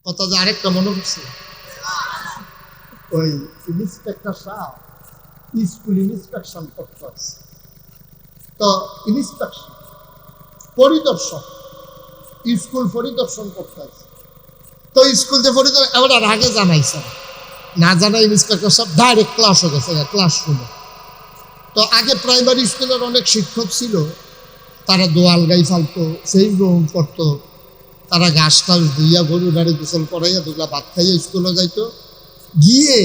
কথা যে আরেকটা মনে করছে, ওই ইন্সপেক্টর সাহেব স্কুল ইন্সপেকশন করতে আছে, তো ইন্সপেকশন পরিদর্শক স্কুল পরিদর্শন করতে আছে, তো স্কুল যে পরিদর্শন এবার আর আগে জানাইছে না জানাই ইন্সপেক্টর সাহেব ডাইরেক্ট ক্লাস হয়ে গেছে ক্লাসরুমে। তো আগে প্রাইমারি স্কুলের অনেক শিক্ষক ছিল, তারা দোয়াল গাই ফালতো, সেই রুম করতো, তারা ঘাস টাস ধুইয়া গরু গাড়ি গোসল করাইয়া দুগলা ভাত খাইয়া স্কুলে যাইতো, গিয়ে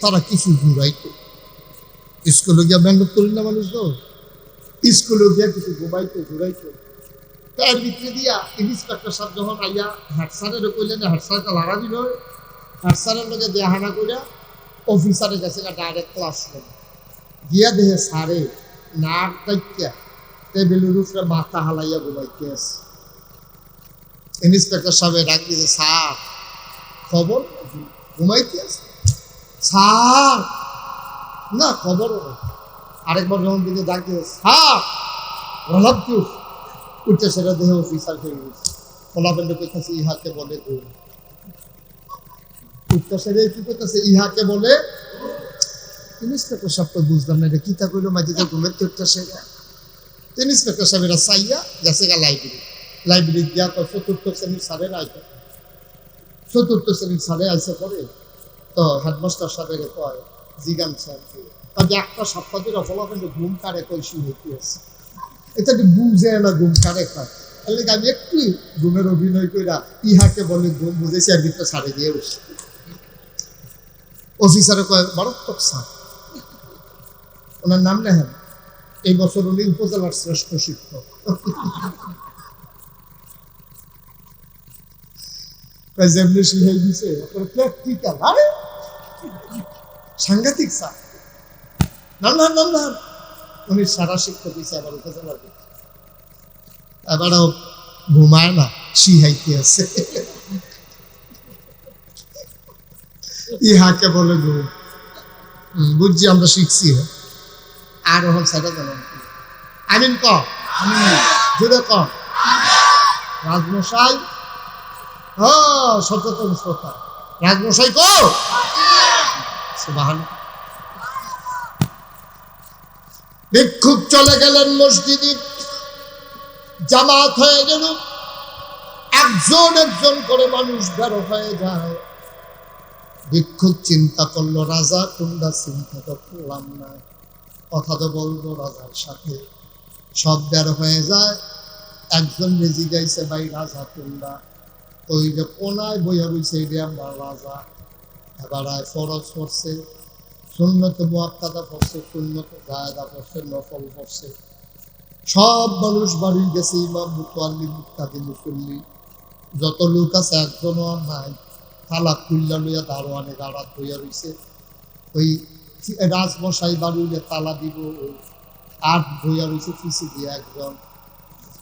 তারা কিছু ঘুরাইতো। স্কুলে গিয়া মেহনত করি না মানুষ, তো স্কুলে গিয়া কিছু ঘুমাইতো ঘুরাইতো। তার ভিতরে দিয়া ইন্সপেক্টর সাহেব যখন আইয়া হেডস্যারের কইলেন, হেডস্যারটা লাড়া দিল, হেডস্যারের লোকে দেয়া হানা করিয়া অফিসারের কাছে ডাইরেক্ট ক্লাস করে গিয়া দেহে সারে নাক ডাইকা টেবিলের উপরে মাথা হালাইয়া ঘুমাইতে আছে। ইন্সপেক্টর সাহেব ডাক দিয়েছে, স্যার খবর, ঘুমাইতে আছে স্যার, না খবর। আরেকবার যখন দিকে ডাক দিয়েছে, স্যার রলাপ উঠতে, সেটা দেহে অফিসার হয়ে গেছে। ফলাফেন্ডে করতেছে ইহাকে বলে ঘুম, উঠতে সেরে কি করতেছে ইহাকে বলে। ইন্সপেক্টর সাহেব তো বুঝলাম না এটা কি তা কইলো, মাঝে ঘুমের তো উঠতে সেরা। ইন্সপেক্টর সাহেব এরা চাইয়া গেছে গা লাইব্রেরি গিয়া তো চতুর্থ শ্রেণীর স্যারের আইতে, চতুর্থ শ্রেণীর স্যারে আইসে পরে, তো হেডমাস্টার সাহেবের কয় জিগান স্যার যে একটা সপ্তাহ ধরে ফলাফেন্ডে ঘুম কারে কই শুরু আছে, এটা বুঝে না ঘুম কারে খায়। তাহলে আমি একটু ঘুমের অভিনয় কইরা ইহাকে বলে ঘুম বুঝেছি, আর ভিতরে সারে দিয়ে বসি। অফিসারে কয় মারাত্মক স্যার, ওনার নাম নেহেন, এই বছর উনি উপজেলার শ্রেষ্ঠ শিক্ষক। যেমনি শিখাই দিছে প্র্যাকটিক্যাল, আরে সাংঘাতিক স্যার, নাম উনি সারা শিক্ষক দিচ্ছে আবার উপজেলার, এবারও ঘুমায় না শিহাইতে আছে। ইহাকে বলে ঘুম, বুঝছি আমরা শিখছি। আর এখন সেটা জানান আমিন ক জুড়ে ক রাজমশাই, সচেতন শ্রোতা রাজমশাই ক সুবহান। ভিক্ষুক চলে গেলেন মসজিদে, জামাত হয়ে গেল, একজন একজন করে মানুষ বেরো হয়ে যায়। ভিক্ষুক চিন্তা করলো রাজা কোনটা, চিন্তা তো করলাম না, কথা তো বলবো রাজার সাথে। সব বের হয়ে যায়, একজন রেজি গাইছে ভাই রাজা কোনটা, ওই যে কোনায় বইয়া রয়েছে এটা আমরা রাজা। এবার ফরজ পড়ছে, সুন্নত মুআক্কাদা পড়ছে, সুন্নত জায়েদা পড়ছে, নফল পড়ছে। সব মানুষ বাড়ি গেছে, ইমাম মুতাল্লি মুক্তাদি মুসল্লি যত লোক আছে একজনও আর নাই। তালা খুল্লা লইয়া দারোয়ানে গাড়াত হইয়া রয়েছে, ওই রাজমশাই বাড়ি তালা দিব আর বইয়া রয়েছে ফিসি দিয়া একজন।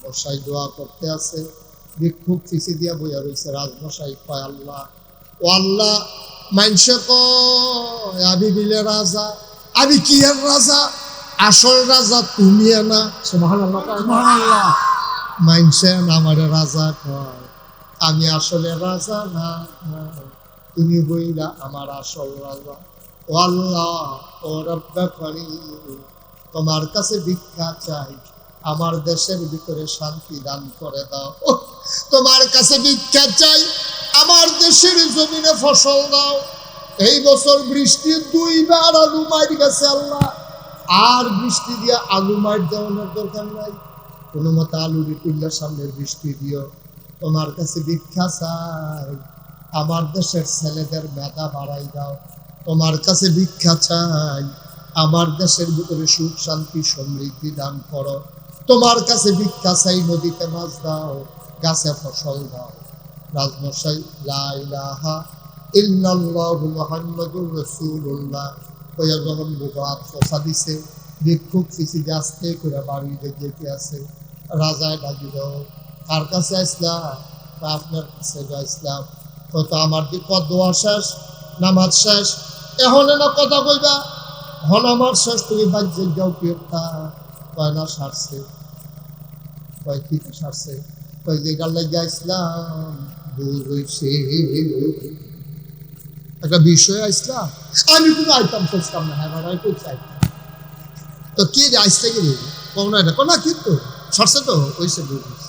রাজমশাই দোয়া করতে আছে, ভিক্ষুক ফিসি দিয়া বইয়া রয়েছে। রাজমশাই কয় আল্লাহ, ও আল্লাহ, মাইনসে কয় আমি বিলে রাজা, আমি কি এর রাজা, আসল রাজা তুমি না। সুবহানাল্লাহ, সুবহানাল্লাহ। মাইনসে আমারে রাজা কয়, আমি আসলে রাজা না, তুমি বইলা আমার আসল রাজা। ও আল্লাহ, ও রব্বে করিম, তোমার কাছে ভিক্ষা চাই, আমার দেশের ভিতরে শান্তি দান করে দাও। তোমার কাছে ভিক্ষা চাই, আমার দেশের জমিনে ফসল দাও। এই বছর বৃষ্টি 2 বার আলু মার গেছে আল্লাহ, আর বৃষ্টি দিয়া আলু মার দেওয়ানোর দরকার নাই, কোনো মতো আলু বিকুল্লার সামনে বৃষ্টি দিও। তোমার কাছে ভিক্ষা চাই, আমার দেশের ছেলেদের মেধা বাড়াই দাও। তোমার কাছে ভিক্ষা চাই, আমার দেশের ভিতরে সুখ শান্তি সমৃদ্ধি দান করো। তোমার কাছে ভিক্ষা চাই, নদীতে মাছ দাও, গাছে ফসল দাও। রাজমশাই লা ইলাহা ইল্লাল্লাহু মুহাম্মাদুর রাসূলুল্লাহ কইয়া যখন মুবাত ফসা দিছে, ভিক্ষুক ফিসি গাছতে করে বাড়ি যেতে আছে। রাজায় ডাকিল, কার কাছে আসলাম? আপনার কাছে আসলাম। কত আমার কি কত দোয়া শেষ, নামাজ শেষ, এখন না কথা কইবা, হন আমার শেষ, তুমি বাজ্যে যাও পেটা। কয় না সারছে, কয় কি সারছে, কয় যে গাল লাগিয়া ইসলাম ভুল হয়েছে। একটা বিষয় আসলাম, আমি কোনো আইতাম খুঁজতাম না, হ্যাঁ ভাড়াই করছি আইতাম। তো কে রে আসতে গেলে কোনো এটা কোনো কিন্তু সরষে তো ওইসে বুঝিস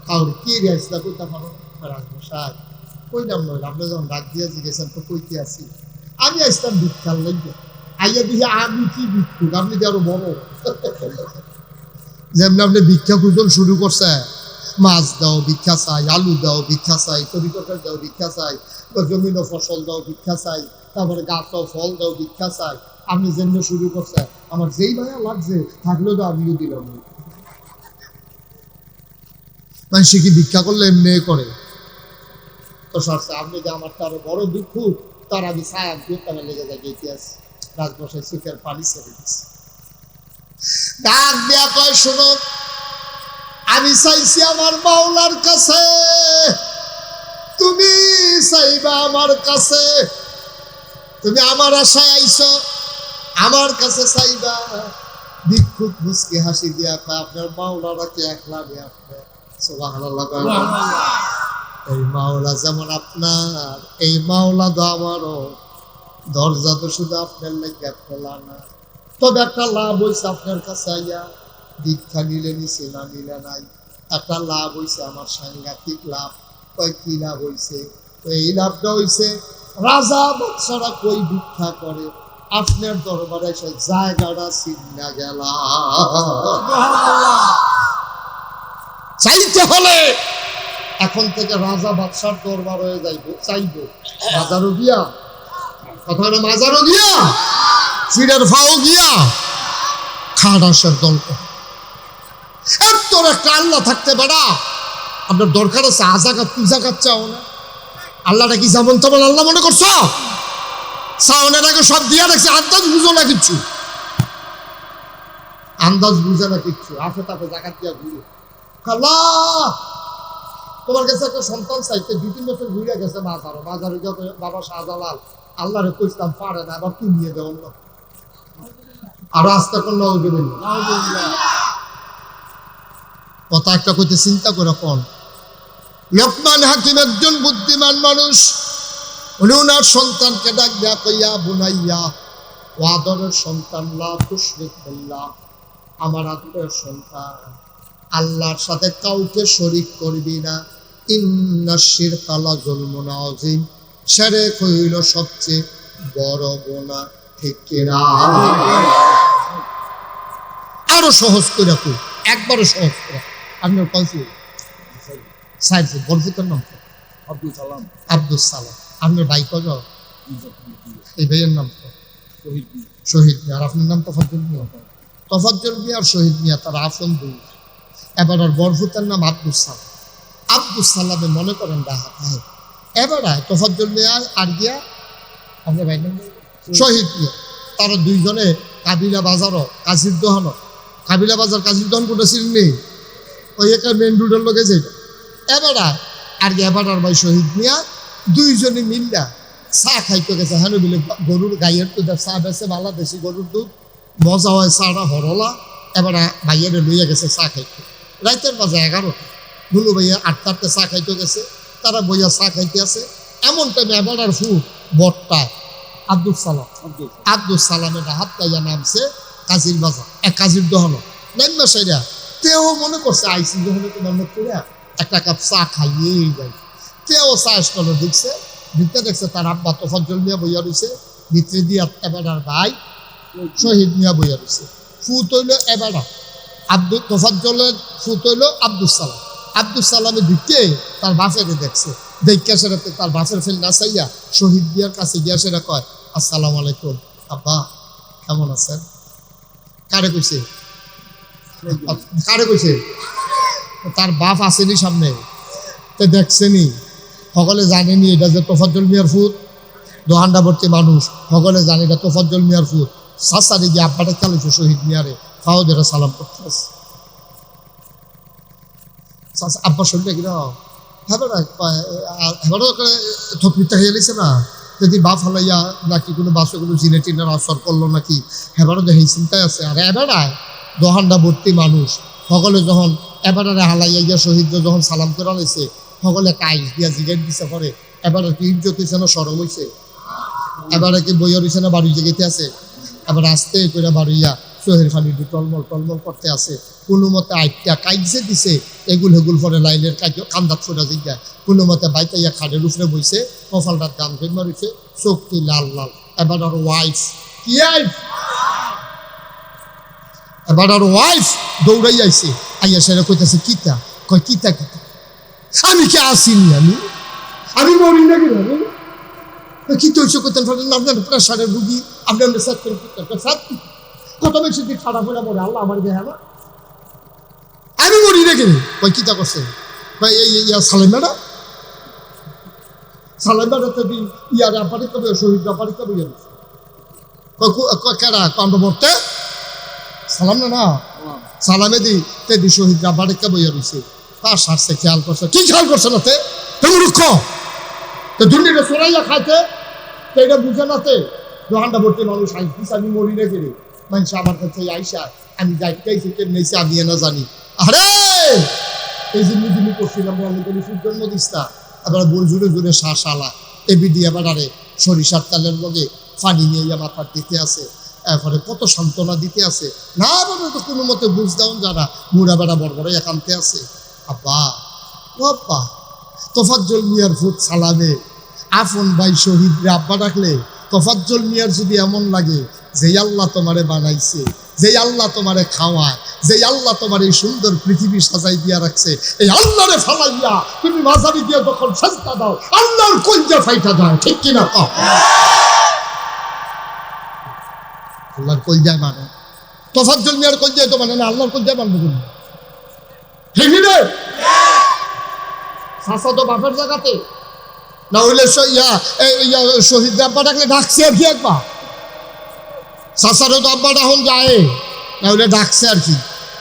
তাহলে কে রে আসলা কইতা পারো রাজমশাই কইলাম নয়, আপনি যখন ডাক দিয়ে জিজ্ঞেসেন তো কইতে আসি আমি আসতাম ভিক্ষার লাগবে। আইয়া দিয়ে আমি কি ভিক্ষুক, আপনি যে আরো বড়। যেমন আপনি ভিক্ষা খুঁজন শুরু করছে, মাছ দাও ভিক্ষা চাই, আলু দাও ভিক্ষা চাই, তরি তরকারি দাও ভিক্ষা চাই, জমিন ফসল দাও ভিক্ষা চাই, তারপরে গাছ ফল দাও ভিক্ষা চাই। আপনি যেমনি শুরু করছে আমার যেই মায়া লাগছে থাকলেও তো আমিও দিলাম না। মানে সে কি ভিক্ষা করলে এমনি করে তো সরছে, আপনি যে আমার তার বড় দুঃখ তার আমি ছায়া দুঃখটা লেগে যায় ইতিহাস। রাজবসায় চোখের পানি ছেড়ে দিচ্ছে, ডাক দেয়া কয় শোনো, আমি চাইছি আমার মাওলার কাছে, তুমি চাইবা আমার কাছে, তুমি আমার আশায় আইছো আমার কাছে চাইবা। ভিক্ষুক মুচকি হাসি দিয়া কয় আপনার মাওলারা কি একলা রে আপনার? সুবহানাল্লাহ। এই মাওলা যেমন আপনার, এই মাওলা তো আমারও। দরজা তো শুধু আপনার লেগে খোলা না, তবে একটা লাভ হয়েছে আপনার কাছে আইয়া। দীক্ষা নিলে নিছে না নিলে নাই, একটা লাভ হয়েছে আমার সাংঘাতিক লাভ। কয় কি লাভ হয়েছে? এই লাভটা হয়েছে রাজা বাদশারা কই ভিক্ষা করে, আপনার দরবারে এসে জায়গাটা চিন্না গেল। চাইতে হলে এখন থেকে রাজা বাদশার দরবার হয়ে যাইব, চাইবো মাজারও গিয়া, কথা না মাজারও গিয়া, ফিরের ফাও গিয়া খাটাসের দল। তোর একটা আল্লাহ থাকতে পারা আপনার দরকার আছে আজাকাত পূজাকাত চাও না? আল্লাহটা কি যেমন তেমন আল্লাহ মনে করছো? চাওনের আগে সব দিয়া রাখছে, আন্দাজ বুঝো না কিচ্ছু, আন্দাজ বুঝে না কিচ্ছু, আসে তাকে জাকাত দিয়া ঘুরে। আল্লাহ তোমার কাছে একটা সন্তান চাইতে 2-3 বছর ঘুরে গেছে বাজারে, বাজারে যত বাবা শাহজালাল আল্লাহরে কইতাম পারে না, আবার তুই নিয়ে দেও না আরো আস্তে করলে কথা একটা কইতে চিন্তা করে কোন লোকমান হাকিম একজন বুদ্ধিমান মানুষ, উনি ওনার সন্তানকে ডাক দেয়া কইয়া বুনাইয়া ও আদরের সন্তান লা তুশরিক বিল্লাহ, আমার আদরের সন্তান আল্লাহর সাথে কাউকে শরীক করবি না। ইন্নাশ শিরকা লাযুলমুন আযীম, শিরক হইল সবচেয়ে বড় গুনাহ। ঠিক কিনা? আরো সহজ করে কই, একবারে সহজ করে। আপনার কইছি সাইড গর্ভতার নাম আব্দুল সালাম। আব্দুল সালাম আপনার ভাই কত? এই ভাইয়ের নাম শহীদ মিয়া। আর আপনার নাম তোফাজ্জল মিয়া। তোফাজ্জল মিয়া আর শহীদ মিয়া তার আপন দুই। এবার আর গর্ভতার নাম আব্দুল সালাম। আব্দুল সালামে মনে করেন ডাহা খায়, এবার তোফাজ্জল মিয়া আর গিয়া আপনার ভাই নাম শহীদ মিয়া, তারা দুইজনে কাবিলা বাজারও কাজির দোহানো, কাবিলা বাজার কাজির দোহান কোনটা ছিলেন নেই, ওই একটা মেন রোডের লোকে যেটা। এবার আর কি এবার আর ভাই শহীদ মিয়া দুইজনে মিল্লা চা খাইতে গেছে। হ্যাঁ বলে গরুর গাইয়ের দুধ চা বেছে, বাংলাদেশি গরুর দুধ মজা হয়, চাটা হরলা। এবার ভাইয়ের লইয়া গেছে চা খাইতে, রাইতের বাজে 11টা। গুলো ভাইয়া 8টাতে চা খাইতে গেছে, তারা বইয়া চা খাইতে আছে। এমন টাইমে এবার আর ফুট বটটায় আব্দুল সালাম, আব্দুল সালামের হাত পাইয়া নামছে কাজির বাজার, কাজির দোহানো নামবে সেরা। তেও মনে করছে আইসি যখন তোমার মুখ করে একটা কাপ চা খাইয়েই যায়। তেও চা স্টলে ঢুকছে, ঢুকতে দেখছে তার আব্বা তোফাজ্জল মিয়া বইয়া রয়েছে, ভিতরে দিয়ে এবার আর ভাই শহীদ মিয়া বইয়া রয়েছে। ফুট হইল এবার আব্দুল তোফাজ্জলের, ফুট হইল আব্দুল সালাম। আব্দুল সালামে ঢুকে তার বাপের দেখছে, দেখে সেটা তার বাপের ফেল না চাইয়া শহীদ মিয়ার কাছে গিয়া সেটা কয় আসসালামু আলাইকুম আব্বা কেমন আছেন? কারে কইছে? কারে কইছে? তার বাপ আসেনি সামনে, তো দেখছেনি, সকলে জানেনি এটা যে তোফাজ্জল মিয়ার ফুট, দোহান্ডা ভর্তি মানুষ সকলে জানে এটা তোফাজ্জল মিয়ার ফুট। সাসারে গিয়ে আব্বাটা চালিয়েছে শহীদ মিয়ারে, ফাওদের সালাম করতে আছে। আব্বা শরীরটা কিনা থপিটা হয়ে গেছে না, যদি বাপ হালাইয়া নাকি কোনো বাসে কোনো জিনে টিনের আসর করলো নাকি, হেবারও দেখে চিন্তায় আছে। আর এবারায় দোহান্ডা ভর্তি মানুষ সকলে যখন এবারে হালাইয়া গিয়া শহীদ যখন সালাম করে আনাইছে, সকলে কাইল দিয়া জিগাই দিছে পরে এবারে কি ইজ্জত হয়েছে না সরম হয়েছে, এবারে কি বইয়ের হয়েছে না বাড়ি জেগেতে আছে, এবার আস্তে করে বাড়িয়া চোহের খালি টলমল টলমল করতে আছে। কোনো মতে আইটা কাইজে দিছে এগুল হেগুল পরে লাইনের কান্দাত ফোটা জিগা কোনো মতে বাইতাইয়া খাড়ের উপরে বইছে, কপালটার গাম ফের মারিছে, চোখটি লাল লাল। এবার আর ওয়াইফ কি এবার আর ওয়াইফ দৌড়াই আইছে, আইয়া সেরা কইতাছে কিতা, কয় কিতা কিতা আমি কি আসিনি, আমি মরি নাকি কি তো করতেন আপনার প্রেশারের রুগী আপনার কত বেশি দিক খারাপ হলে পরে আল্লাহ আমার দেয় না আমি মরি রেখে কই কিতা করছে ভাই এই সালেমাটা সালেমাটা ইয়ার আপারে কবে শহীদ আপারে কবে কেডা আমরা মরতে সালাম না সালামে দি শহীদ আপারে কবে রয়েছে তার সারছে খেয়াল করছে, কি খেয়াল করছে না তুমি রুক্ষ তো দুর্নীতি সরাইয়া খাইতে তো এটা বুঝে নাতে দোকানটা ভর্তি মানুষ আইসিস আমি মরি রেখে রে মানুষ আমার কাছে আইসা আমি যাইতেছি কেমনি আমি না জানি। আরে এই যে মিদিনি করছিলাম বলি জন্ম দিস্তা আবার বল জুড়ে জুড়ে শালা এবিডি আবার আরে সরিষার তেলের লগে পানি নিয়ে মাথার দিতে আছে, এরপরে কত সান্ত্বনা দিতে আছে না বলে তো কোনো মতে বুঝ দাও যারা মুড়া বেড়া বড় বড় একান্তে আছে। আব্বা ও আব্বা তোফাজ্জল মিয়ার ফুট সালামে আপন ভাই শহীদরে আব্বা ডাকলে তোফাজ্জল মিয়ার যদি এমন লাগে যে আল্লাহ তোমারে বানাইছে, যে আল্লাহ তোমারে খাওয়ায়, যে আল্লাহ তোমার এই সুন্দর পৃথিবী সাজাই দিয়া রাখছে, এই আল্লাহরে ফালাইয়া তুমি মাঝারি দিয়ে যখন সাজদা দাও আল্লাহর কলজা ফাইটা যায়, ঠিক কিনা কও? আল্লাহর কলজায় মানে তোফাজ্জল মিয়ার কলজায় তো মানে না, আল্লাহর কলজায় মানবো তুমি, ঠিক রে? শাসা তো বাপের জায়গাতে না হইলে শহীদ আব্বা ডাকলে ডাকছে আর কি একবার শাসারও তো আব্বা ডাহন যায় না হইলে ডাকছে আর কি।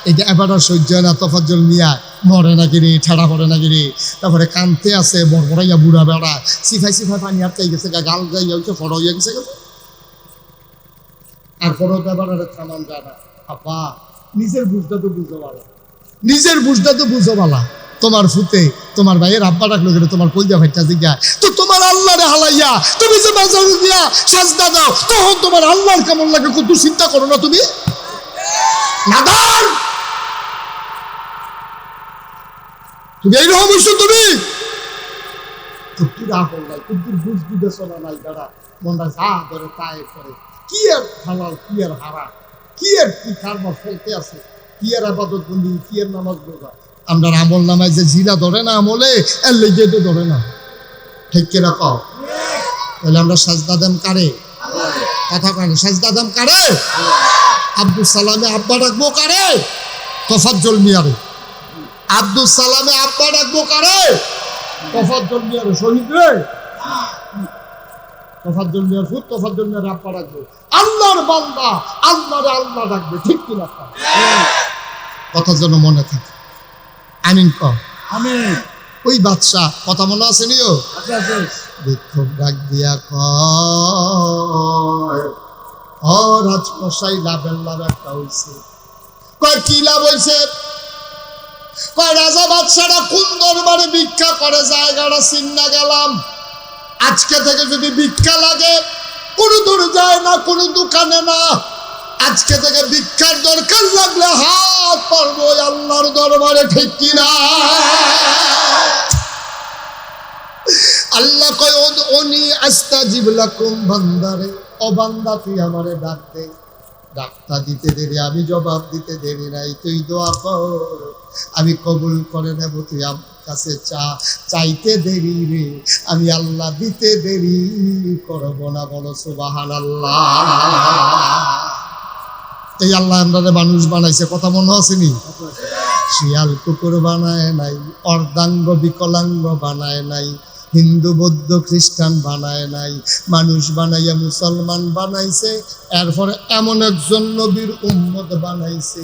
এটা এবার সহ্য হয় না, তোফাজ্জল মিয়া মরে নাকি রে, ঠেড়া পড়ে নাকি রে, তারপরে কানতে আছে বড়বড়াইয়া বুড়া বেড়া সিফাই সিফাই পানি আটকাই গেছে, গাল গাইয়া হইছে ফড় হইয়া গেছে আর ফড় তো এবার থামান যায় না। আব্বা নিজের বুঝটা তো বুঝো ভালো, নিজের বুঝটা তো বুঝো ভালা, তোমার ফুতে তোমার ভাইয়ের আব্বা ডাকলো গেলে তোমার কলজা ভাইটা জিগা তো তোমার আল্লাহরে হালাইয়া তুমি যে মাজার দিয়া সাজদা দাও তখন তোমার আল্লাহর কেমন লাগে কত চিন্তা করো না তুমি? নাদান তুমি এইরকম হইছো, তুমি কুত্তুর আপন নাই, কুত্তুর বুঝ বিবেচনা নাই, যারা মনটা যা ধরে তাই করে, কি আর হালাল কি আর হারা, কি আর কি কারবার ফেলতে আছে, কি আর আবাদত বন্দি, কি আর নামাজ রোজা, আমরা আমল নামায় যে জিরা ধরে না আমলে এর লেগে তো ধরে না, ঠিক কিনা কও? তাহলে আমরা সাজদা দেম কারে? কথা কেন সাজদা দেম কারে? আব্দুল সালামে আব্বা ডাকবো কারে? তোফাজ্জল মিয়ারে। আব্দুল সালামে আব্বা ডাকবো কারে? তোফাজ্জল মিয়ারে। শহীদ রে তোফাজ্জল মিয়ার ফুট তোফাজ্জল মিয়ার আব্বা ডাকবো, আল্লাহর বান্দা আল্লাহরে আল্লাহ ডাকবে, ঠিক কিনা? কথা যেন মনে থাকে, আমিন কও। আমিন। ওই বাদশাহ কথা মনে আছে নিও, বিক্ষোভ ডাক দিয়া কয় ও রাজমশাই লাভের লাভ একটা হইছে। কয় কি লাভ হইছে? কয় রাজা বাদশাহরা কোন দরবারে ভিক্ষা করে জায়গাটা চিন্না গেলাম, আজকে থেকে যদি ভিক্ষা লাগে কোনো দূরে যায় না, কোনো দোকানে না, আজকে থেকে ভিক্ষার দরকার লাগলে হাত পারবো আল্লাহর দরবারে, ঠিক কিনা? আল্লাহ কয় উনি আস্তাজিব লাকুম, বান্দারে ও বান্দা তুই আমারে ডাক দে, ডাকটা দিতে দেরি, আমি জবাব দিতে দেরি নাই, তুই দোয়া কর আমি কবুল করে নেব, তুই আমার কাছে চাইতে দেরি রে, আমি আল্লাহ দিতে দেরি করব না, বলো সুবহানাল্লাহ। এই আল্লাহ আমরা মানুষ বানাইছে, কথা মনে আসেনি? শিয়াল কুকুর বানায় নাই, অর্ধাঙ্গ বিকলাঙ্গ বানায় নাই, হিন্দু বৌদ্ধ খ্রিস্টান বানায় নাই, মানুষ বানাইয়া মুসলমান বানাইছে। এরপরে এমন একজন নবীর উম্মত বানাইছে,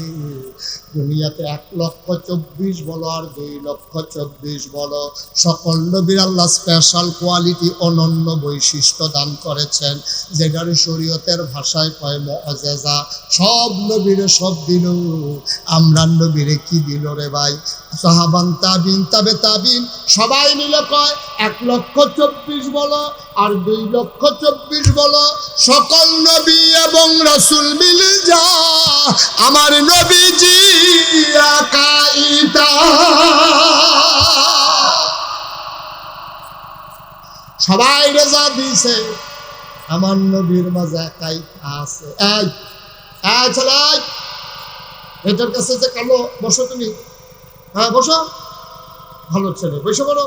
দুনিয়াতে 1,24,000 বলো আর 2,24,000 বলো, সকল নবীর আল্লাহ স্পেশাল কোয়ালিটি, অনন্য বৈশিষ্ট্য দান করেছেন, যেটার শরীয়তের ভাষায় কয় মুআজিজা। সব নবীরে সব দিল, আমরা নবীরে কি দিল রে ভাই? সাহাবান, তাবিন, তাবে তাবিন সবাই মিলে কয় 1,24,000 বলো আর 2,24,000 বলো, সকল নবী এবং রাসূল মিলে যা আমার নবীজি আকাইতা। সবাই রেজা দিছে, আমার নবীর মাঝে একাই আছে। এই এই চলে এটার কাছে যে কালো, বসো তুমি, হ্যাঁ বসো, ভালো ছেলে, বসে বলো।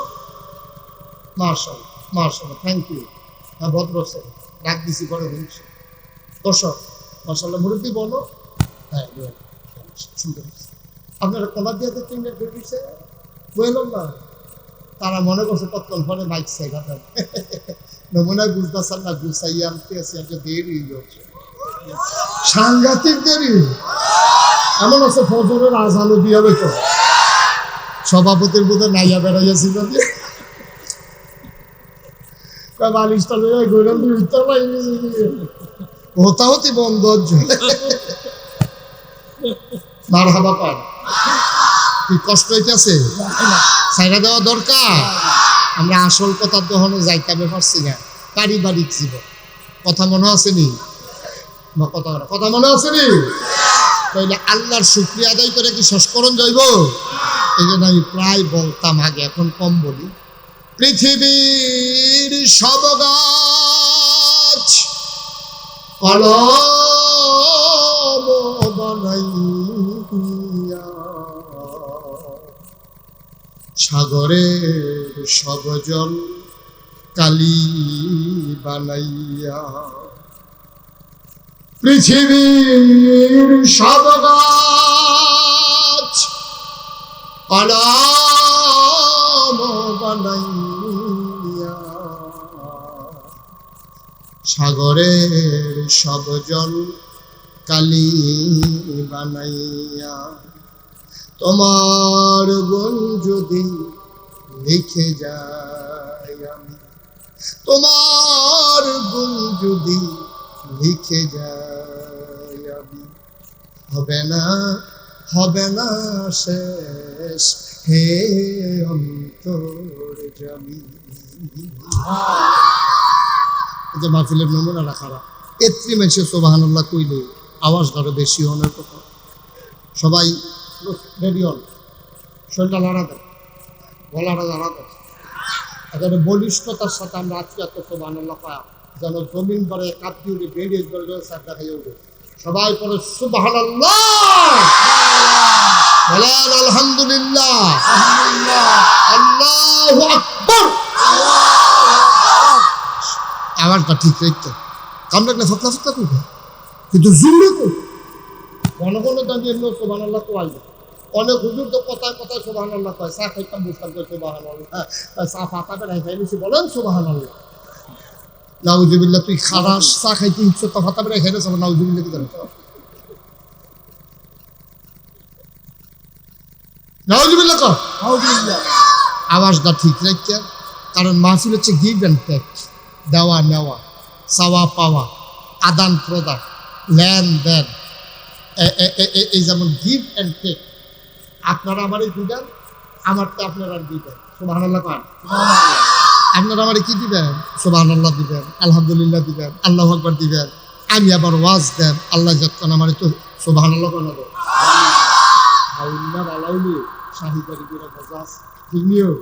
মাশাআল্লাহ মাশাআল্লাহ, থ্যাংক ইউ। হ্যাঁ ভদ্র ছেলে, ডাক দিছি বড় হয়েছে, বসো। মাশাআল্লাহ মুরব্বী বলো। হ্যাঁ সুন্দর, আপনারা কলার দিয়ে তিনটা বেরিয়েছে বললাম না, তারা মনে করছে কতক্ষণ পরে বাইক শেখাতেন, নমুনায় বুঝতেছেন না, গুছাই আনতে আছে একটা দেরি হচ্ছে, সাংঘাতিক দেরি। এমন আছে ফজরের আজানও দিয়ে হবে তো, সভাপতির বোধহয় নাইয়া বেড়াইয়াছিল যে বালিশটা ঘুরান হতাহতি বন্ধ, মার হাবা পান, কি কষ্ট হইতেছে, ছাইরা দেওয়া দরকার। আমরা আসল কথা দহনে যাইতে পারছি না, পারিবারিক জীবন। কথা মনে আসেনি? কথা মনে আসেনি? তাইলে আল্লাহর শুকরিয়া আদায় করে কি সংস্করণ যাইব? এই জন্য আমি প্রায় বলতাম আগে, এখন কম বলি। পৃথিবীর সব গাছ কলম বানাইয়া, সাগরের সব জল কালি বানাইয়া, পৃথিবীর সব গাছ কলম বানাইয়া, সাগরের সব জল কালি বানাইয়া, তোমার গুণ যদি লিখে যাই আমি, তোমার গুণ যদি লিখে যাই আমি, হবে না শেষ হে অন্তর্যামী। যে মাহফিলের নমুনা খারাপ, এত্রি মেশে সুবহানাল্লাহ কইলে আওয়াজ আরো বেশি হওয়ার কথা। সবাই রেডি হন, শরীরটা লড়া দেয়, গলাটা লড়া দেয়, এখানে বলিষ্ঠতার সাথে আমরা আজকে এত সুবহানাল্লাহ পায়া, যেন জমিন পরে কাঁপতে উঠে বেরিয়ে করে সারটা খাইয়ে উঠে। সবাই পরে সুবহানাল্লাহ বলেন, আলহামদুলিল্লাহ, আল্লাহু আকবার। আওয়াজটা ঠিক রাখতে কাম লাগলে ফতলা ফতলা করবে, কিন্তু জুড়ে করবে। ঘন ঘন দাঁড়িয়ে সুবহানাল্লাহ কয় না, অনেক হুজুর তো কথায় কথায় সুবহানাল্লাহ কয়, চা খাইতাম বুঝতাম কয় সুবহানাল্লাহ, চা পাতা বেড়াই খাইছি বলেন সুবহানাল্লাহ। নাউজুবিল্লাহ, তুই খারাস চা খাইতে ইচ্ছে তো পাতা বেড়াই খাইলে সব নাউজুবিল্লাহ কি জানো? নাউজুবিল্লাহ কর, আওয়াজটা ঠিক রাখতে। কারণ মাহফিল হচ্ছে গিভ অ্যান্ড টেক, দেওয়া নেওয়া, চাওয়া পাওয়া, আদান প্রদান, লেনদেন। এই যেমন গিভ অ্যান্ড টেক, আপনারা আমারই দিবেন, আমারটা আপনারা দিবেন, সুবহানাল্লাহ পান। আপনারা আমারে কি দিবেন? সুবহানাল্লাহ দিবেন, আলহামদুলিল্লাহ দিবেন, আল্লাহু আকবার দিবেন। আমি আবার ওয়াজ দেন, আল্লাহ যতক্ষণ আমার তো সুবহানাল্লাহ বানাবো। খাউল্লা বালাউলি শাহিদারি গুড়া মজা আছে, ঠিক নিও।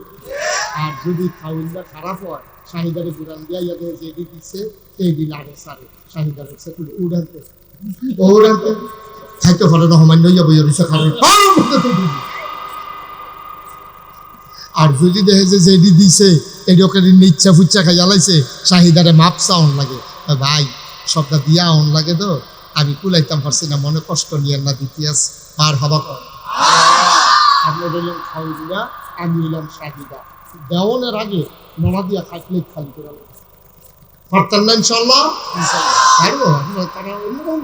আর যদি খাউল্লা খারাপ হয়, শাহিদারি গুড়ান দিয়া ইয়াদের যেদি দিচ্ছে এই দিন আগে সারে শাহিদারের সাথে উড়াতে খাইতে পারে না, হমান্য ইয়া বইয়া রয়েছে খাবার। আর যদি দেখে যে যেদি দিছে এটাকে নিচ্ছা ফুচ্ছা খাইয়া লাইছে, শাহিদারে মাপসা অন লাগে, ভাই সবটা দিয়া অন লাগে তো, আমি কুলাইতাম পারছি না, মনে কষ্ট নিয়ে না দিতিয়াস আর হবা কর। আপনি রইলেন খাউলিয়া, আমি হইলাম শাহিদা। দেওয়ানের আগে নড়া দিয়া খাইলে খালি করে পারতেন না ইনশাল্লাহ পারবো আপনারা তারা অন্যরকম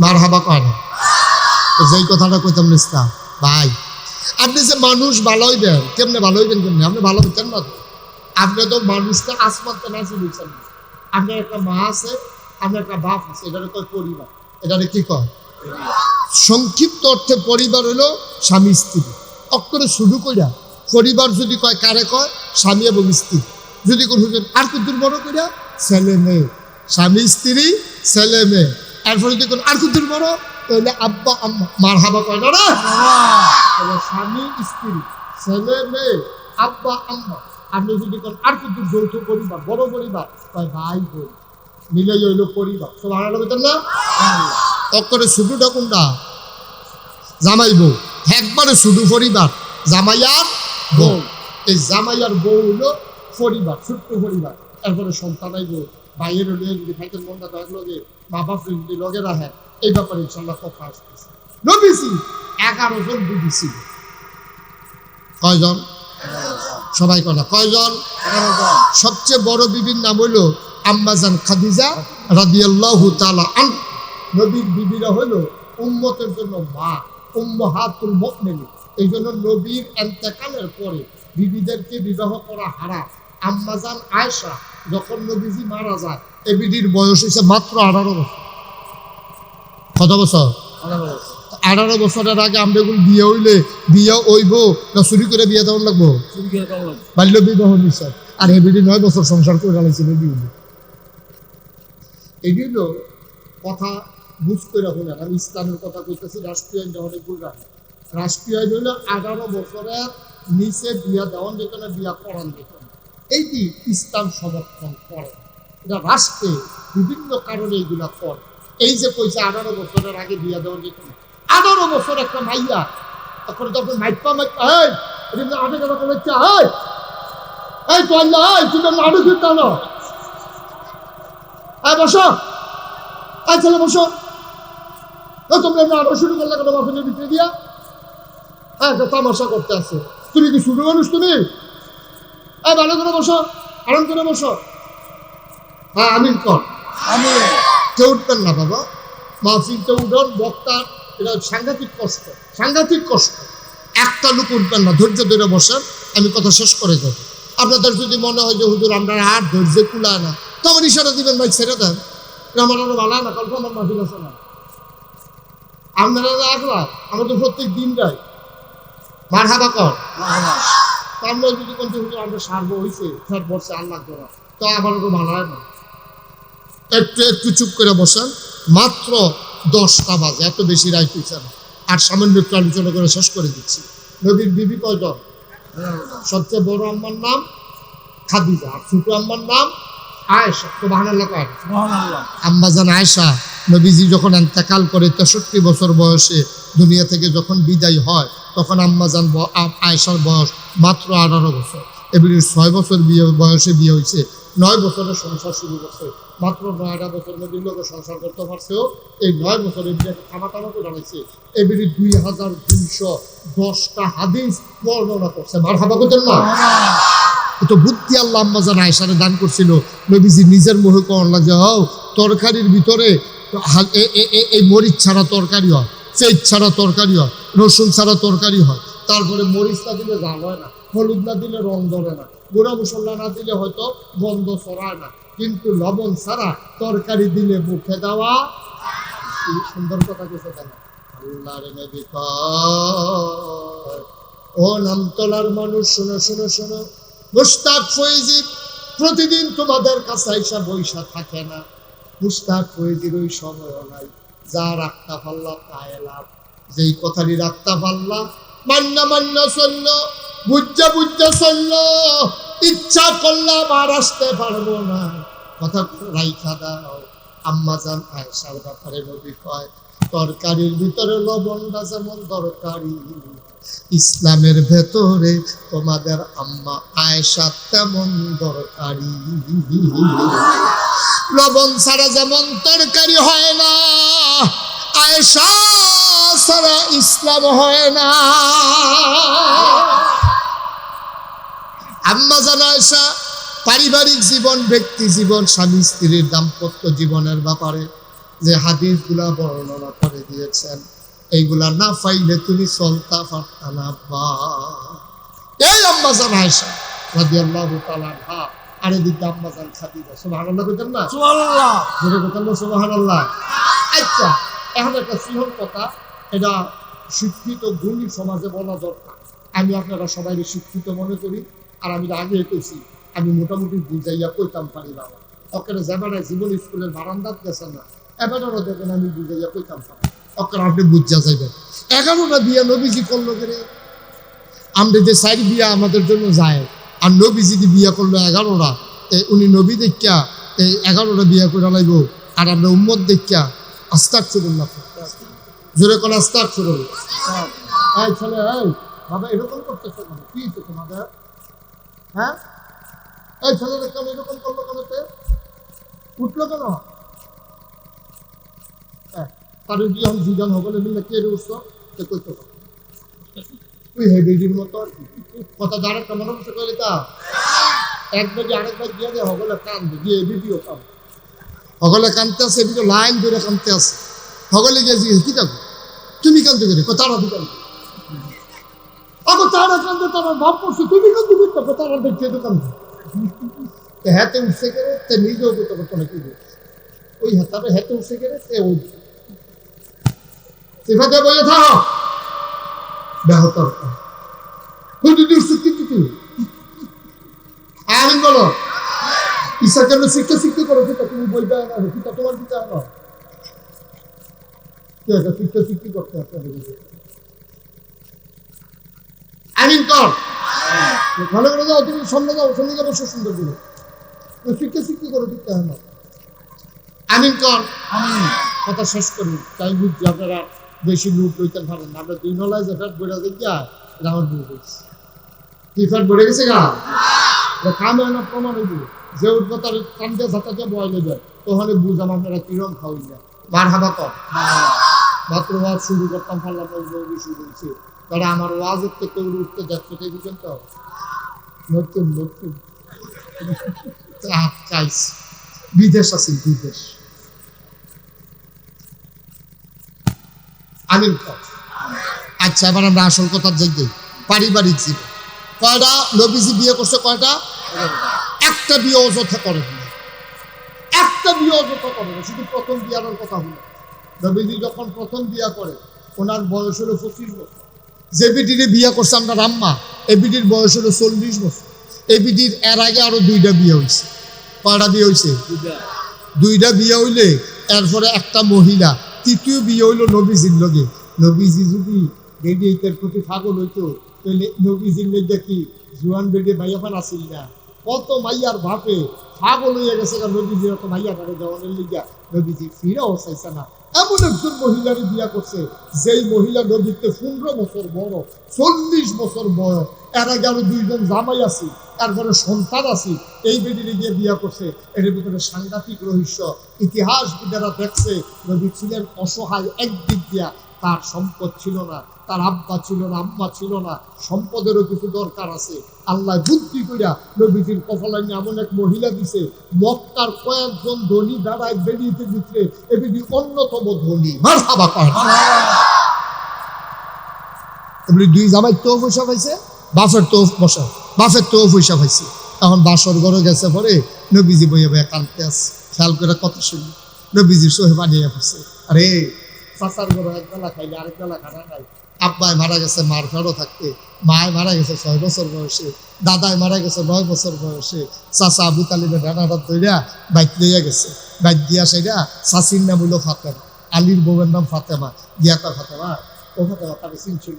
মার হাবা কয় না যেই কথাটা কইতাম নিস্তা ভাই আপনি যে মানুষ ভালো হইবেন কেমনে ভালো হইবেন কেমনে আপনি ভালো হইতেন না তো আপনি তো মানুষটা আসমানতে নাচি দিচ্ছেন না আপনার একটা মা আছে আপনার একটা বাপ আছে এটারে কয় পরিবার এটারে কি কয় সংক্ষিপ্ত অর্থে পরিবার হলো স্বামী স্ত্রী অক্ষরে শুরু কইরা পরিবার যদি কয় কারে কয় স্বামী এবং স্ত্রী যদি কোন হুজুর আর কুদ্দুর বড় কইরা ছেলে মেয়ে স্বামী স্ত্রী ছেলে মেয়ে এরপরে যদি কোন আর কুদ্দুর বড় তাহলে আব্বা আম্মা মার হাবা কয় না রে স্বামী স্ত্রী ছেলে মেয়ে আব্বা আম্মা আপনি যদি কোন আর কুদ্দুর যৌথ পরিবার বড় পরিবার কয় ভাই বোন মিলেই হইলো পরিবার সব আলাদা বেতন না অক্ষরে শুধুটা কোনটা জামাই বউ একবারে শুধু পরিবার জামাইয়ার বউ এই জামাইয়ার বউ হলো পরিবার ছোট্ট পরিবার তারপরে সন্তান আইব ভাইয়ের হলে যদি ভাইদের মনটা থাকলো যে মা বাপ যদি লগে রাখে এই ব্যাপারে ইনশাল্লাহ কথা আসতেছে নবীজি 11 জন বিবি ছিল কয়জন সবাই কথা কয়জন 11 জন সবচেয়ে বড় বিবির নাম হলো আম্মাজান খাদিজা রাদিয়াল্লাহু তাআলা আনহা নবীর বিবিরা হলো উম্মতের জন্য মা উম্মাহাতুল মুমিনিন এই জন্য নবীর ইন্তেকালের পরে বিবিদেরকে বিবাহ করা হারাম আম্মাজান আয়েশা যখন নবীজি মারা যায় এই বিবির বয়স হয়েছে মাত্র 18 বছর কত বছর 18 বছরের আগে আমরা এগুলো বিয়ে হইলে বিয়ে হইব না চুরি করে বিয়ে দেওয়ার লাগবো বাল্য বিবাহ নিষেধ আর এই বিবি 9 বছর সংসার করে রাখছিল বিয়ে এই হলো কথা বুঝ করে হলেন আমি ইসলামের কথা কইতেছি রাষ্ট্রীয় আইন যখন ভুল রাখে রাষ্ট্রীয় আইন হলো 18 বছরের নিচে বিয়া দেওয়ান যেত না বিয়া করান যেত না এইটি ইসলাম সমর্থন করে এটা রাষ্ট্রে বিভিন্ন কারণে এইগুলা করে এই যে কইছে 18 বছরের আগে বিয়া দেওয়ান যেত না 18 বছর একটা মাইয়া তখন তখন মাইপা এটা আগে কথা বলেছে এই তো আল্লাহ তুমি আরো ফিরতা না বসো ছেলে বসো তোমরা আরো শুরু করলে কেন বাপের ভিতরে দিয়া তামাশা করতে আছে তুমি কি শুরু মানুষ তুমি ভালো করে বসো আরাম করে বসো আমিন কর আমি কেউ উঠবেন না বাবা মাহফিলতে উঠন বক্তা এটা সাংঘাতিক কষ্ট একটা লোক উঠবেন না ধৈর্য ধরে বসেন আমি কথা শেষ করে দেব আপনাদের যদি মনে হয় যে হুজুর আমরা আর ধৈর্য কুলায় না তো আমার ইশারা দিবেন ভাই ছেড়ে দেন আমার আরো ভালো না কালকে আমার মাহফিল আছে না আপনারা একলা আমরা তো প্রত্যেক দিন যাই মার হাবা কর আমরা যদি কোন আমরা সারবো হয়েছে ফের বসে আল্লাহ করা তো আমার তো ভালো হয় না একটু চুপ করে বসেন মাত্র 10টা বাজে এত বেশি রায় তুলছে না আর সামান্য একটু আলোচনা করে শেষ করে দিচ্ছি নবীর বিবি কয়জন সবচেয়ে বড় আম্মার নাম খাদিজা আর ছোট আম্মার নাম আয়েশা তো সুবহানাল্লাহ কয় আম্মাজান আয়েশা নবীজি যখন ইন্তেকাল করে 63 বছর বয়সে দুনিয়া থেকে যখন বিদায় হয় তখন আম্মাজান আয়েশার বয়স মাত্র 18 বছর এবারে 6 বছর বয়সে বিয়ে হয়েছে 9 বছরের সংসার শুরু করছে মাত্র 9টা বছর নবীর লোক সংসার করতে পারছেও এই 9 বছরের বিয়েকে থামা করে জানাইছে এবারে 2210টা হাদিস বর্ণনা করছে মারহাবা করতেন না তো বুদ্ধি আল্লাহ আম্মাজান আয়েশারে দান করছিল নবীজি নিজের মুখে কওয়ার লাগে তরকারির ভিতরে এই মরিচ ছাড়া তরকারি হয় চেজ ছাড়া তরকারি হয় রসুন ছাড়া তরকারি হয় তারপরে মরিচ না দিলে ঝাল হয় না হলুদ না দিলে রং ধরে না গুঁড়া মশলা না দিলে হয়তো গন্ধ ছড়ায় না কিন্তু লবণ ছাড়া তরকারি দিলে মুখে দেওয়া সুন্দর কথা কিছু কেন আল্লাহর নবী কয় ও নামতলার মানুষ শোনো শোনো শোনো মুশতাক ফয়েজি প্রতিদিন তোমাদের কাছে এসে বৈশা থাকে না মুশতাক ফয়েজির ওই সময় নাই যা রাখতা পাল্লা তাই লাভ যেই কথাটি রাখতা পাল্লা মান্না চলল বুঝা চলল ইচ্ছা করলাম আর আসতে পারবো না কথা রাইখা দাও আম্মাজান আয়েশার ব্যাপারে নবী কয় তরকারির ভিতরে লবণটা যেমন দরকারি ইসলামের ভেতরে তোমাদের আম্মা আয়েশা তেমন দরকারি লবণ ছাড়া যেমন তরকারি হয় না আয়েশা ছাড়া ইসলাম হয় না আম্মা জান আয়েশা পারিবারিক জীবন, ব্যক্তি জীবন, স্বামী স্ত্রীর দাম্পত্য জীবনের ব্যাপারে যে হাদিসগুলা বর্ণনা করে দিয়েছেন, এইগুলা না পাইলে তুমি চলতা পারতা না। এই আম্মা জান আয়েশা রাদিয়াল্লাহু তাআলা আনহা, আর এদিকে আম্মা জান খাদিজা, সুবহানাল্লাহ বলেন না? সুবহানাল্লাহ, জোরে বলেন না সুবহানাল্লাহ। আচ্ছা, এখন একটা সিহর কথা, এটা শিক্ষিত গুণী সমাজে বলা দরকার। আমি আপনারা সবাই শিক্ষিত মনে করি, আর আমি আগে কইছি আমি মোটামুটি বুঝাইয়া কইতাম পারি না। ওকে যাবেন জীবন স্কুলের বারান্দাত গেছেন না, এবারও দেখেন আমি বুঝাইয়া কইতাম পারি, ওকে আপনি বুঝা যাইবেন। 11টা বিয়া নবীজি করলো করে, আমরা যে 4 বিয়া আমাদের জন্য যায়, আর নবীজি কি বিয়া করলো 11টা, উনি নবী দেখা 11টা বিয়া করে লাগবো, আর আমরা উম্মত দেখা আস্তাগফিরুল্লাহ, জোরে কোন আস্তাগফিরুল্লাহ। এই ছেলে, এই বাবা এরকম করতেছে কেন? কি হচ্ছে তোমাদের? হ্যাঁ, এই ছেলেরা কেন এরকম করলো? কেন উঠলো কেন? তার যখন দুজন হবলে মিললে কে উঠছো সে কইতে পারো, তুই হেবিডির মতো আর কি কথা দাঁড়ায় কেমন বসে করে তা একবার আরেকবার গিয়ে দেয় হগলে কান্দে গিয়ে ভিডিও কাম হগলে কানতে আছে, ভিডিও লাইন ধরে কানতে আছে, হগলে গিয়ে জিজ্ঞেস কি থাকো তুমি কানতে করে তারা দিকান তারা কান্দে, তারা ভাব করছে তুমি কান্দে করতে, তারা দেখছে দোকান হাতে উঠছে করে তে নিজেও করতে পারতো না, কি ওই হাতে হাতে উঠছে করে সে উঠছে সেভাবে বলে থাকো বেহতর আমি বলো ঈশার জন্য শিক্ষা শিক্ষা করো, সেটা তুমি বলবে না, সেটা তোমার দিতে হবে না, শিক্ষা শিক্ষা করতে আমিন কর ভালো করে যাও, তুমি সামনে যাও, সামনে যাবো সুন্দর করে শিক্ষা শিক্ষা করো, দিতে হয় না। আমিন কর, কথা শেষ করি, তাই বুঝছি আপনারা বেশি লুট লইতে পারেন না। আমরা 2 নলায় যে ফ্যাট বেড়ে দেখিয়া আমার বুঝে গেছি, কি ফ্যাট বেড়ে গেছে গা কাম হয় না, প্রমাণ হইব যে উঠবো তার কান্দে ঝাঁটাতে বয় নেবে, তখন বুঝাম আপনারা কিরম খাওয়াই না। মার হাবা কর, মাত্র ওয়াজ শুরু করতাম, ফাল্লাম শুরু হয়েছে, তারা আমার ওয়াজের থেকে উঠতে যাচ্ছে, দেখেছেন তো নতুন নতুন চাইছি বিদেশ আছে, বিদেশ। আমিন কর। আচ্ছা, এবার আমরা আসল কথা যাই, পারিবারিক জীবন। কয়টা নবীজি বিয়ে করছে? কয়টা? একটা বিয়ে অযথা করে না, একটা বিয়ে অযথা করে না। শুধু প্রথম বিয়ার কথা হলো, নবীজি যখন প্রথম বিয়া করে ওনার বয়স হলো 25 বছর। যে বিটির বিয়া করছে আমরা রাম্মা, এই বিটির বয়স হলো 40 বছর। এই বিটির এর আগে আরো 2টা বিয়ে হয়েছে। কয়টা বিয়ে হয়েছে? 2টা বিয়ে হইলে এরপরে একটা মহিলা, 3য় বিয়ে হইলো নবীজির লগে। নবীজি যদি বেডিয়ের প্রতি পাগল হইতো তাহলে নবীজির মধ্যে কি জুয়ান বেডে মাইয়াফান আসিল না? কত মাইয়ার ভাপে পাগল হইয়া গেছে, নবীজির অত মাইয়া ভাবে দেওয়ানের লিগা নবীজি ফিরাও চাইছে না। এমন একজন মহিলারই বিয়া করছে, যেই মহিলা নবীতে 15 বছর বড়, 40 বছর বয়স। এর আগে আরো 2জন জামাই আছি, তারপরে সন্তান আছি, এই বেডিরে গিয়ে বিয়া করছে। এর ভিতরে সাংঘাতিক রহস্য। ইতিহাসবিদেরা দেখছে নবী ছিলেন অসহায়। একদিক দিয়া তার সম্পদ ছিল না, তার আব্বা ছিল না, আম্মা ছিল না, সম্পদেরও কিছু দরকার আছে। আল্লাহ বুদ্ধি কইরা নবীজির কপালে এমন এক মহিলা দিছে, মক্কার কয়েকজন ধনী দাঁড়ায় বেরিয়েতে দিচ্ছে, এবিডি অন্যতম ধনী। মারহাবা কর। এগুলি 2 জামাই তো পয়সা পাইছে, বাফের তো বসা, বাফের তো পয়সা পাইছে। এখন বাসর ঘরে গেছে, পরে নবীজি বইয়া বইয়া কাঁদতে আসছে। খেয়াল করে কথা শুনি, নবীজির সোহে বানিয়ে পড়ছে। আরে চাচার ঘরে 1 বেলা খাইলে আরেক বেলা খানা নাই। আব্বায় মারা গেছে মার ফেরো থাকতে, মায় মারা গেছে 6 বছর বয়সে, দাদায় মারা গেছে 9 বছর বয়সে। চাচা আবু তালিবের রানাটা ধইরা বাইক লইয়া গেছে। বাইক দিয়া সেটা চাচির নাম হইল ফাতেমা, আলীর বউয়ের নাম ফাতেমা। গিয়াতা ফাতেমা, ও ফাতেমা তাকে চিনছিল,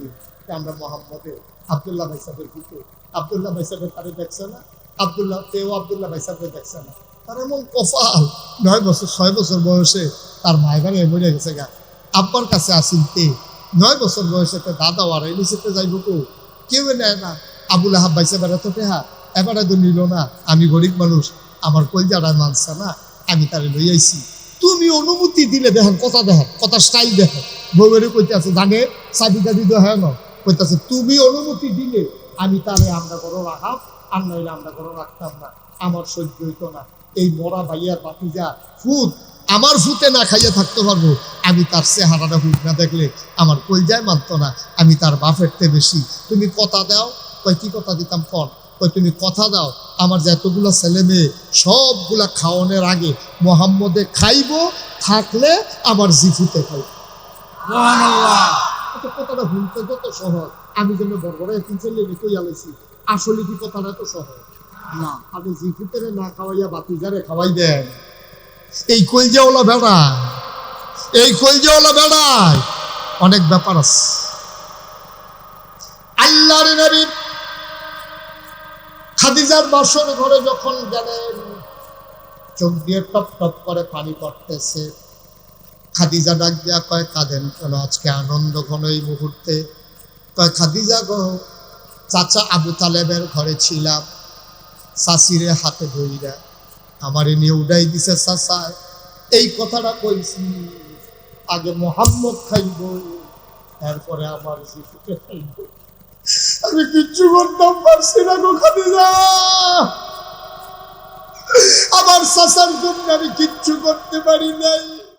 আমরা মোহাম্মদের আবদুল্লাহ ভাই সাহেবের পুত্র। আবদুল্লাহ ভাই সাহেবের তারে দেখছে না, আবদুল্লাহ তেও আবদুল্লাহ ভাই সাহেবের দেখছে না। তার এমন কপাল, 9 বছর 6 বছর বয়সে তার মায়ের বাড়ি মরে গেছে গা। আব্বার কাছে আসিলতে 9 বছর বয়সে দাদা ওয়ারাই নিচেতে যাইব, কেউ নেয় না। আবুল আহাব বাইসে বেড়াতে পেহা এবারে তো নিল না। আমি গরিব মানুষ, আমার কলজাটা মানছে না, আমি তারে লই আইছি। তুমি অনুমতি দিলে দেখেন, কথা দেখেন, কথা স্টাইল দেখেন। বউয়ের কইতে আছে জানে চাবি টাবি তো হ্যাঁ না, কইতেছে তুমি অনুমতি দিলে আমি তারে আমরা বড় রাখাব, আর নইলে আমরা কোনো রাখতাম না, আমার সহ্য হইতো না। এই মরা ভাইয়ার বাতিজা ফুট আমার ফুটে না খাইয়ে থাকতে পারবো, আমি তার চেহারাটা হুট না দেখলে আমার কলজায় মানতো না। আমি তার বাপেরতে বেশি। তুমি কথা দাও, কয় কি কথা দিতাম কন, কয় তুমি কথা দাও আমার যে এতগুলা ছেলে মেয়ে সবগুলা খাওয়ানোর আগে মোহাম্মদে খাইবো, থাকলে আমার জিফুতে খাইব। কথাটা ভুলতে যত সহজ, আমি যেন বড় বড় এখন চলে কই আলাইছি, আসলে কি কথাটা এত সহজ না। আপনি জিফুতেরে না খাওয়াইয়া বাতিজারে খাওয়াই দেন, এই কলজাওয়ালা বেড়ায়, এই কলজাওয়ালা বেড়ায় অনেক ব্যাপার আছে। আল্লাহর নবী খাদিজার বাসর ঘরে যখন গেলেন, চোখ দিয়ে টপ টপ করে পানি পড়তেছে। খাদিজা ডাক দিয়া কয়, কাঁদেন কেন, আজকে আনন্দ ঘন এই মুহূর্তে? কয়, খাদিজা গো, চাচা আবু তালেবের ঘরে ছিলাম, চাচিরে হাতে ধইরা আমারে নিয়ে উড়াই দিছে চাচা। এই কথাটা কইছি, আগে মোহাম্মদ খাইব, এরপরে আমার জিফুকে খাইব। আমি কিচ্ছু করতাম পারছি না গো খাদিজা, আমার চাচার জন্য আমি কিচ্ছু করতে পারি নাই।